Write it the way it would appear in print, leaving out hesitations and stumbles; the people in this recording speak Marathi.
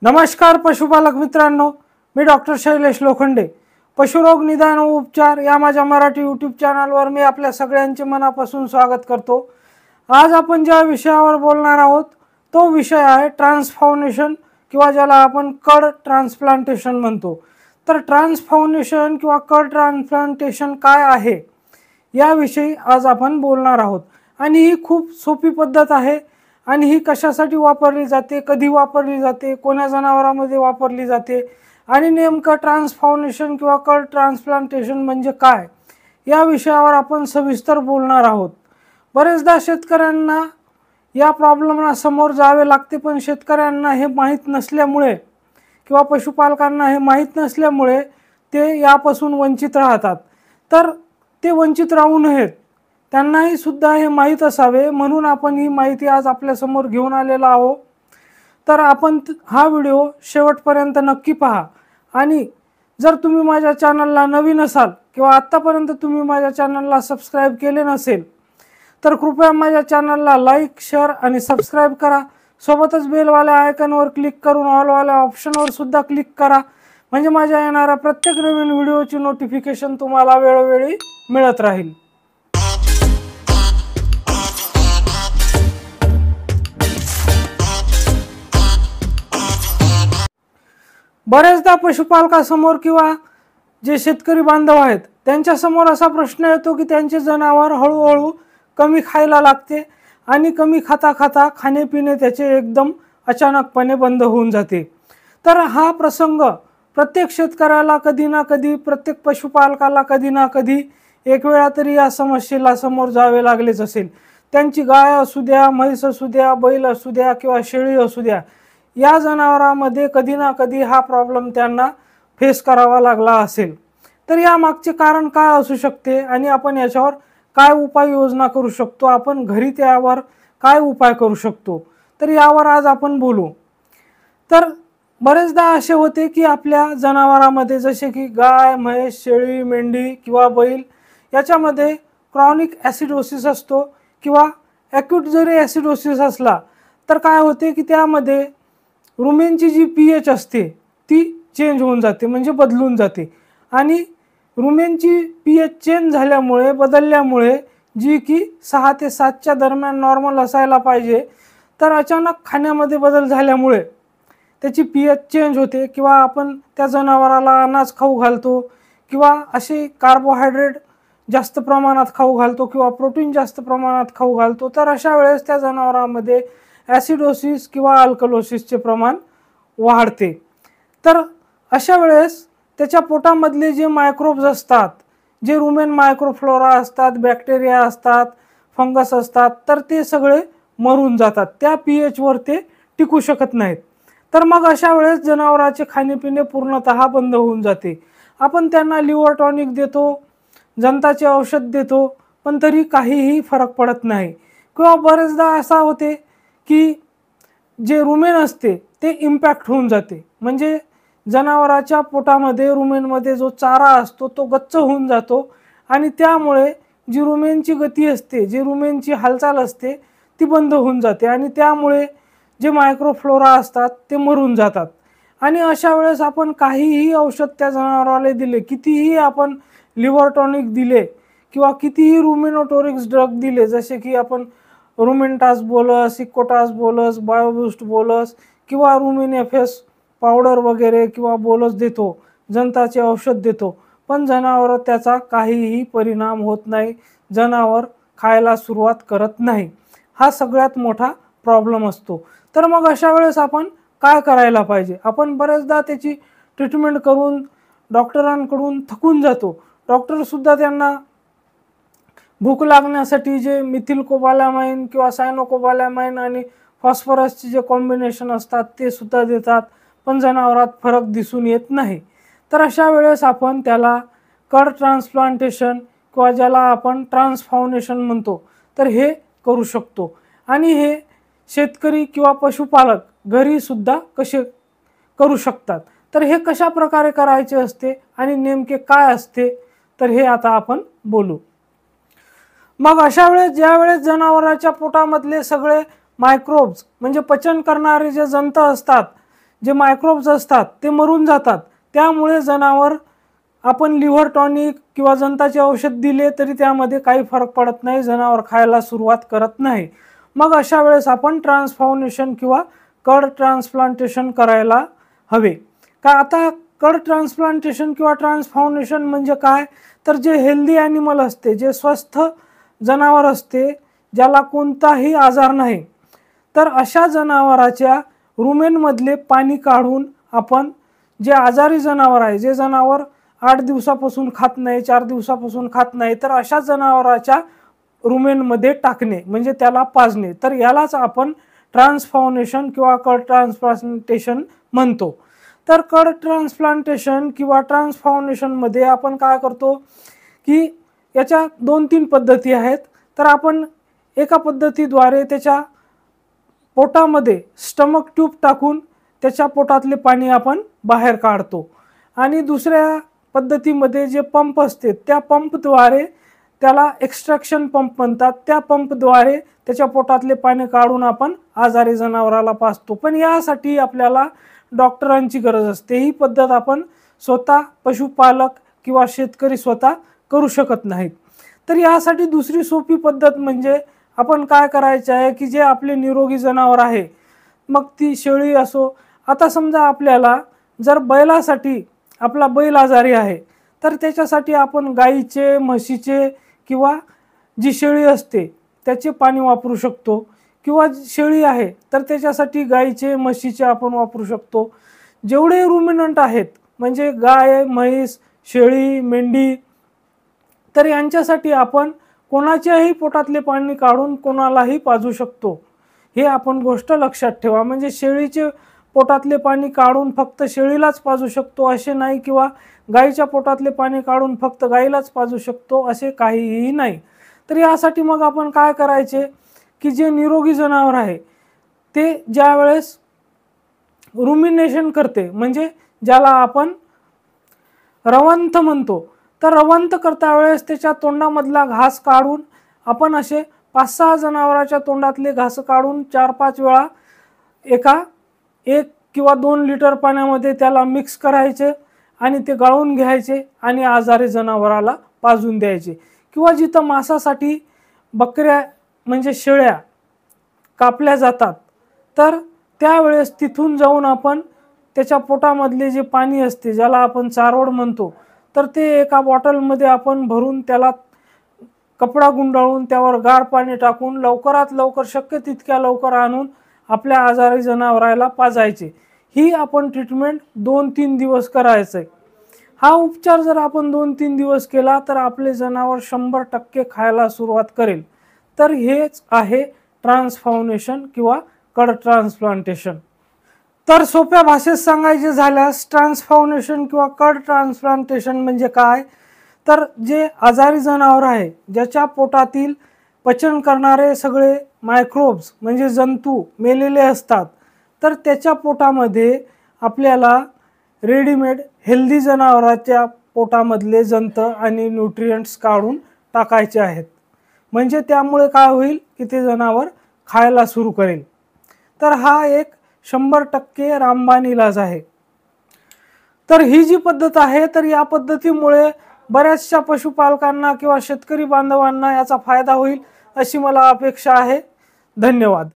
नमस्कार पशुपालक मित्रांनो, मी डॉक्टर शैलेश लोखंडे. पशुरोग निदान व उपचार या माझ्या मराठी यूट्यूब चॅनलवर मी आपल्या सगळ्यांचे मनापासून स्वागत करतो. आज आपण ज्या विषयावर बोलणार आहोत तो विषय आहे ट्रान्सफॉर्मेशन किंवा ज्याला आपण कड ट्रान्सप्लांटेशन म्हणतो. तर ट्रान्सफॉर्मेशन किंवा कड ट्रान्सप्लांटेशन काय आहे याविषयी आज आपण बोलणार आहोत. आणि ही खूप सोपी पद्धत आहे आणि ही कशासाठी वापरली जाते, कधी वापरली जाते, कोणत्या जनावरांमध्ये वापरली जाते आणि नेमकं ट्रान्सफॉर्मेशन किंवा कड ट्रान्सप्लांटेशन म्हणजे काय या विषयावर आपण सविस्तर बोलणार आहोत. बरेचदा शेतकऱ्यांना या प्रॉब्लेमला समोर जावे लागते, पण शेतकऱ्यांना हे माहीत नसल्यामुळे किंवा पशुपालकांना हे माहीत नसल्यामुळे ते यापासून वंचित राहतात. तर ते वंचित राहू नयेत, त्यांनाही सुद्धा हे माहीत असावे म्हणून आपण ही माहिती आज आपल्यासमोर घेऊन आलेलो आहोत. तर आपण हा व्हिडिओ शेवटपर्यंत नक्की पहा. आणि जर तुम्ही माझ्या चॅनलला नवीन असाल किंवा आत्तापर्यंत तुम्ही माझ्या चॅनलला सबस्क्राईब केले नसेल तर कृपया माझ्या चॅनलला लाईक, शेअर आणि सबस्क्राईब करा. सोबतच बेलवाल्या आयकॉनवर क्लिक करून ऑलवाल्या ऑप्शनवर सुद्धा क्लिक करा, म्हणजे माझ्या येणाऱ्या प्रत्येक नवीन व्हिडिओची नोटिफिकेशन तुम्हाला वेळोवेळी मिळत राहील. बरेचदा पशुपालकासमोर किंवा जे शेतकरी बांधव आहेत त्यांच्यासमोर असा प्रश्न येतो की त्यांचे जनावर हळूहळू कमी खायला लागते आणि कमी खाता खाता खाणेपिणे त्याचे एकदम अचानकपणे बंद होऊन जाते. तर हा प्रसंग प्रत्येक शेतकऱ्याला कधी ना कधी, प्रत्येक पशुपालकाला कधी ना कधी एक वेळा तरी या समस्येला समोर जावे लागलेच असेल. त्यांची गाय असू द्या, म्हैस असू द्या, बैल असू द्या किंवा शेळी असू द्या, या जनावरांमध्ये कधी ना कधी हा प्रॉब्लेम त्यांना फेस करावा लागला असेल. तर या मागचे कारण काय असू शकते आणि आपण याच्यावर काय उपाययोजना करू शकतो, आपण घरी त्यावर काय उपाय करू शकतो, तर यावर आज आपण बोलू. तर बरेचदा असे होते की आपल्या जनावरांमध्ये जसे की गाय, म्हैस, शेळी, मेंढी किंवा बैल याच्यामध्ये क्रॉनिक ॲसिडोसिस असतो किंवा ॲक्यूट जरी ॲसिडोसिस असला तर काय होते की त्यामध्ये रुमेनची जी pH असते ती चेंज होऊन जाते, म्हणजे बदलून जाते. आणि रुमेनची pH चेंज झाल्यामुळे, बदलल्यामुळे, जी की 6 ते 7च्या दरम्यान नॉर्मल असायला पाहिजे, तर अचानक खाण्यामध्ये बदल झाल्यामुळे त्याची pH चेंज होते. किंवा आपण त्या जनावराला अनाज खाऊ घालतो किंवा असे कार्बोहायड्रेट जास्त प्रमाणात खाऊ घालतो किंवा प्रोटीन जास्त प्रमाणात खाऊ घालतो, तर अशा वेळेस त्या जनावरांमध्ये ॲसिडोसिस किंवा अल्कलोसिसचे प्रमाण वाढते. तर अशा वेळेस त्याच्या पोटामधले जे मायक्रोब्स असतात, जे रुमेन मायक्रोफ्लोरा असतात, बॅक्टेरिया असतात, फंगस असतात, तर ते सगळे मरून जातात. त्या pH वर ते टिकू शकत नाहीत. तर मग अशा वेळेस जनावरांचे खाणेपिणे पूर्णतः बंद होऊन जाते. आपण त्यांना लिव्हर टॉनिक देतो, जंताचे औषध देतो, पण तरी काहीही फरक पडत नाही. किंवा बरेचदा असा होते की जे रुमेन असते ते इम्पॅक्ट होऊन जाते, म्हणजे जनावराच्या पोटामध्ये रुमेनमध्ये जो चारा असतो तो गच्च होऊन जातो आणि त्यामुळे जी रुमेनची गती असते, जी रुमेनची हालचाल असते ती बंद होऊन जाते आणि त्यामुळे जे मायक्रोफ्लोरा असतात ते मरून जातात. आणि अशा वेळेस आपण काहीही औषध त्या जनावराला दिले, कितीही आपण लिव्हर टॉनिक दिले किंवा कितीही रुमिनोटोरिक्स ड्रग दिले, जसे की आपण रुमेंटास बोलस, इकोटास बोलस, बायोबूस्ट बोलस किंवा रुमिन FS पावडर वगैरे किंवा बोलस देतो, जंताचे औषध देतो, पण जनावर त्याचा काहीही परिणाम होत नाही, जनावर खायला सुरुवात करत नाही. हा सगळ्यात मोठा प्रॉब्लेम असतो. तर मग अशा वेळेस आपण काय करायला पाहिजे? आपण बरेचदा त्याची ट्रीटमेंट करून डॉक्टरांकडून थकून जातो. डॉक्टरसुद्धा त्यांना भूक लागण्यासाठी जे मिथिल कोबालॅमाइन किंवा सायनोकोबालॅमाइन आणि फॉस्फरसचे जे कॉम्बिनेशन असतात ते सुद्धा देतात, पण जनावरात फरक दिसून येत नाही. तर अशा वेळेस आपण त्याला कड ट्रान्सप्लांटेशन किंवा ज्याला आपण ट्रान्सफॉर्मेशन म्हणतो, तर हे करू शकतो. आणि हे शेतकरी किंवा पशुपालक घरीसुद्धा कसे करू शकतात, तर हे कशा प्रकारे करायचे असते आणि नेमके काय असते, तर हे आता आपण बोलू. मग अशा वेळेस ज्या वेळेस जनावराच्या पोटामधले सगळे मायक्रोब्स म्हणजे पचन करणारे जे जंत असतात, जे मायक्रोब्स असतात ते मरून जातात। त्यामुळे जनावर आपण लिव्हर टॉनिक किंवा जंताचे औषध दिले तरी त्यामध्ये काही फरक पडत नाही, जनावर खायला सुरुवात करत नाही। मग अशा वेळेस आपण ट्रान्सफॉर्मेशन किंवा कड ट्रान्सप्लांटेशन करायला हवे। का आता कड ट्रान्सप्लांटेशन किंवा ट्रान्सफॉर्मेशन म्हणजे काय, तर जे हेल्दी ॲनिमल असते, जे स्वस्थ जनावर असते, ज्याला कोणताही आजार नाही, तर अशा जनावराच्या रुमेनमधले पाणी काढून आपण जे आजारी जनावर आहे, जे जनावर 8 दिवसापासून खात नाही, 4 दिवसापासून खात नाही, तर अशा जनावराच्या रुमेनमध्ये टाकणे म्हणजे त्याला पाजणे, तर यालाच आपण ट्रान्सफॉर्मेशन किंवा कड ट्रान्सप्लांटेशन म्हणतो। तर कड ट्रान्सप्लांटेशन किंवा ट्रान्सफॉर्मेशनमध्ये आपण काय करतो की याच्या 2-3 पद्धती आहेत। तर आपण एका पद्धतीद्वारे त्याच्या पोटामध्ये स्टमक ट्यूब टाकून त्याच्या पोटातले पाणी आपण बाहेर काढतो, आणि दुसऱ्या पद्धतीमध्ये जे पंप असते त्या पंपद्वारे, त्याला एक्स्ट्रॅक्शन पंप म्हणतात, त्या पंपद्वारे त्याच्या पोटातले पाणी काढून आपण आजारी जनावराला पाजतो। पण यासाठी आपल्याला डॉक्टरांची गरज असते। ही पद्धत आपण स्वतः पशुपालक किंवा शेतकरी स्वतः करू शकत नाहीत। तर यासाठी दुसरी सोपी पद्धत म्हणजे आपण काय करायचे आहे की जे आपले निरोगी जनावर आहे, मग ती शेळी असो, आता समजा आपल्याला जर बैलासाठी आपला बैल आजारी आहे, तर त्याच्यासाठी आपण गाईचे, म्हशीचे किंवा जी शेळी असते त्याचे पाणी वापरू शकतो, किंवा शेळी आहे तर त्याच्यासाठी गाईचे, म्हशीचे आपण वापरू शकतो। जेवढे रुमिनंट आहेत म्हणजे गाय, म्हैस, शेळी, मेंढी, तर यांच्यासाठी आपण कोणाच्याही पोटातले पाणी काढून कोणालाही पाजू शकतो। हे आपण गोष्ट लक्षात ठेवा। म्हणजे शेळीचे पोटातले पाणी काढून फक्त शेळीलाच पाजू शकतो असे नाही, किंवा गाईच्या पोटातले पाणी काढून फक्त गाईलाच पाजू शकतो असे काहीही नाही। तर यासाठी मग आपण काय करायचे की जे निरोगी जनावर आहे ते ज्या वेळेस रुमिनेशन करते, म्हणजे ज्याला आपण रवंथ म्हणतो, तर रवंथ करता वेळेस त्याच्या तोंडामधला घास काढून आपण असे 5-6 जनावराच्या तोंडातले घास काढून 4-5 वेळा 1 किंवा 2 लिटर पाण्यामध्ये त्याला मिक्स करायचे आणि ते गाळून घ्यायचे आणि आजारी जनावराला पाजून द्यायचे। किंवा जिथं मांसासाठी बकऱ्या म्हणजे शेळ्या कापल्या जातात, तर त्यावेळेस तिथून जाऊन आपण त्याच्या पोटामधले जे पाणी असते, ज्याला आपण चारोड म्हणतो, तर ते एका बॉटलमध्ये आपण भरून त्याला कपडा गुंडाळून त्यावर गार पाणी टाकून लवकरात लवकर शक्य तितक्या लवकर आणून आपल्या आजारी जनावराला पाजायचे। ही आपण ट्रीटमेंट 2-3 दिवस करायचे। हा उपचार जर आपण 2-3 दिवस केला तर आपले जनावर 100% खायला सुरुवात करेल। तर हेच आहे ट्रान्सफॉर्मेशन किंवा कड ट्रान्सप्लांटेशन। तर सोप्या भाषेत सांगायचे झाल्यास ट्रान्सफॉर्मेशन किंवा कड ट्रान्सप्लांटेशन म्हणजे काय, तर जे आजारी जनावर आहे, ज्याच्या पोटातील पचन करणारे सगळे मायक्रोब्स म्हणजे जंतू मेलेले असतात, तर त्याच्या पोटामध्ये आपल्याला रेडीमेड हेल्दी जनावराच्या पोटामधले जंत आणि न्यूट्रिएंट्स काढून टाकायचे आहेत। म्हणजे त्यामुळे काय होईल की ते जनावर खायला सुरू करेल। तर हा एक 100% रामबाण इलाज आहे। तर ही जी पद्धत आहे, तर या पद्धतीमुळे बऱ्याचशा पशुपालकांना किंवा शेतकरी बांधवांना याचा फायदा होईल अशी मला अपेक्षा आहे। धन्यवाद।